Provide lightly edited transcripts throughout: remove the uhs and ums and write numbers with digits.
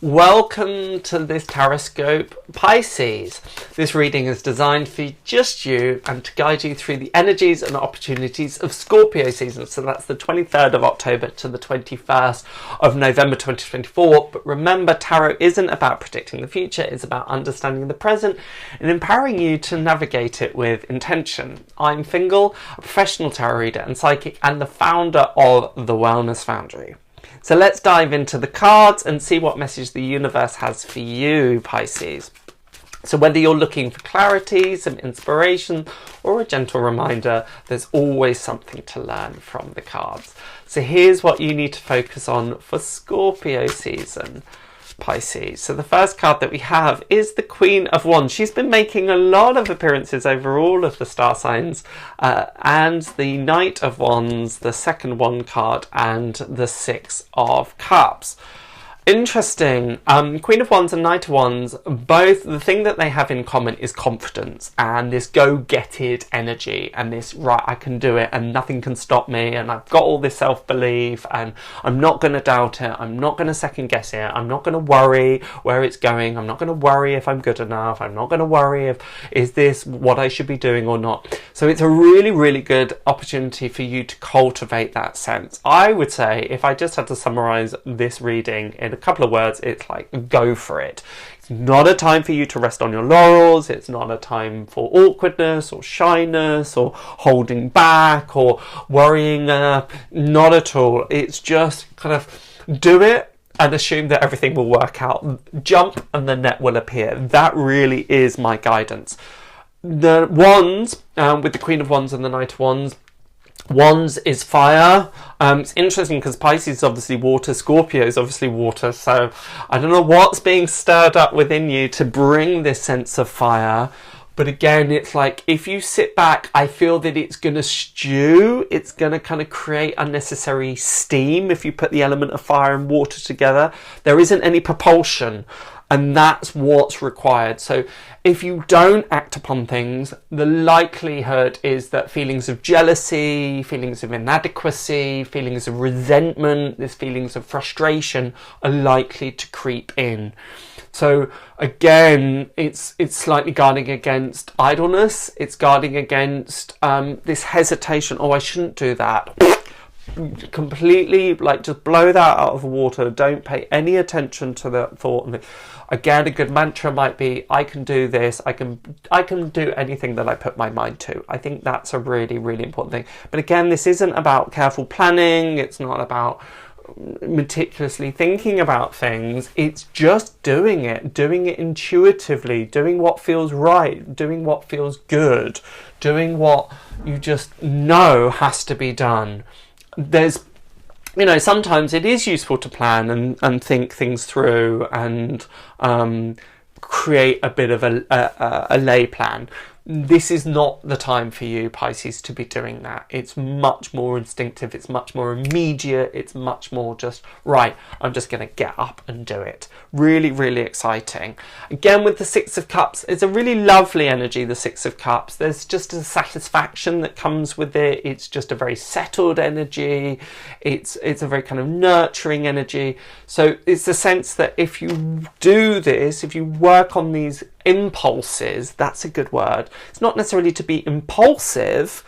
Welcome to this Tarotscope Pisces. This reading is designed for just you and to guide you through the energies and opportunities of Scorpio season. So that's the 23rd of October to the 21st of November 2024. But remember, tarot isn't about predicting the future, it's about understanding the present and empowering you to navigate it with intention. I'm Fingal, a professional tarot reader and psychic and the founder of the Wellness Foundry. So let's dive into the cards and see what message the universe has for you, Pisces. So whether you're looking for clarity, some inspiration, or a gentle reminder, there's always something to learn from the cards. So here's what you need to focus on for Scorpio season, Pisces. So the first card that we have is the Queen of Wands. She's been making a lot of appearances over all of the star signs, and the Knight of Wands, the second wand card, and the Six of Cups. Interesting. Queen of Wands and Knight of Wands, both, the thing that they have in common is confidence and this go-get-it energy and this, right, I can do it and nothing can stop me and I've got all this self-belief and I'm not going to doubt it, I'm not going to second-guess it, I'm not going to worry where it's going, I'm not going to worry if I'm good enough, I'm not going to worry if, is this what I should be doing or not. So it's a really, really good opportunity for you to cultivate that sense. I would say, if I just had to summarize this reading in a couple of words, it's like, go for it. It's not a time for you to rest on your laurels. It's not a time for awkwardness or shyness or holding back or worrying. Not at all. It's just kind of do it and assume that everything will work out. Jump and the net will appear. That really is my guidance. The wands, with the Queen of Wands and the Knight of Wands, Wands is fire. It's interesting because Pisces is obviously water, Scorpio is obviously water, so I don't know what's being stirred up within you to bring this sense of fire. But again, it's like, if you sit back, I feel that it's going to stew. It's going to kind of create unnecessary steam if you put the element of fire and water together. There isn't any propulsion. And that's what's required. So if you don't act upon things, the likelihood is that feelings of jealousy, feelings of inadequacy, feelings of resentment, these feelings of frustration are likely to creep in. So again, it's slightly guarding against idleness. It's guarding against this hesitation. Oh, I shouldn't do that. Completely, like, just blow that out of the water. Don't pay any attention to that thought. Again, a good mantra might be, I can do this, I can do anything that I put my mind to. I think that's a really, really important thing. But again, this isn't about careful planning, it's not about meticulously thinking about things, it's just doing it intuitively, doing what feels right, doing what feels good, doing what you just know has to be done. There's, sometimes it is useful to plan and think things through and create a bit of a lay plan. This is not the time for you, Pisces, to be doing that. It's much more instinctive, it's much more immediate, it's much more just, right, I'm just going to get up and do it. Really, really exciting. Again, with the Six of Cups, it's a really lovely energy, the Six of Cups. There's just a satisfaction that comes with it. It's just a very settled energy. It's a very kind of nurturing energy. So it's the sense that if you do this, if you work on these impulses, that's a good word. It's not necessarily to be impulsive,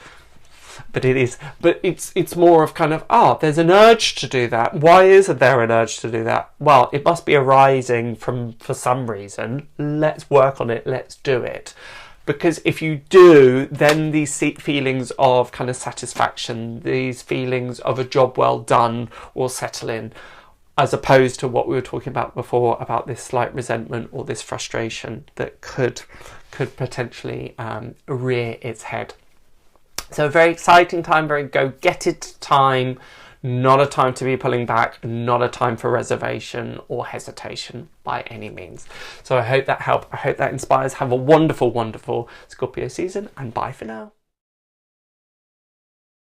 but it's more of kind of, there's an urge to do that. Why isn't there an urge to do that? Well, it must be arising for some reason. Let's work on it. Let's do it. Because if you do, then these feelings of kind of satisfaction, these feelings of a job well done will settle in, as opposed to what we were talking about before, about this slight resentment or this frustration that could potentially rear its head. So a very exciting time, very go-get-it time, not a time to be pulling back, not a time for reservation or hesitation by any means. So I hope that helped. I hope that inspires. Have a wonderful, wonderful Scorpio season, and bye for now.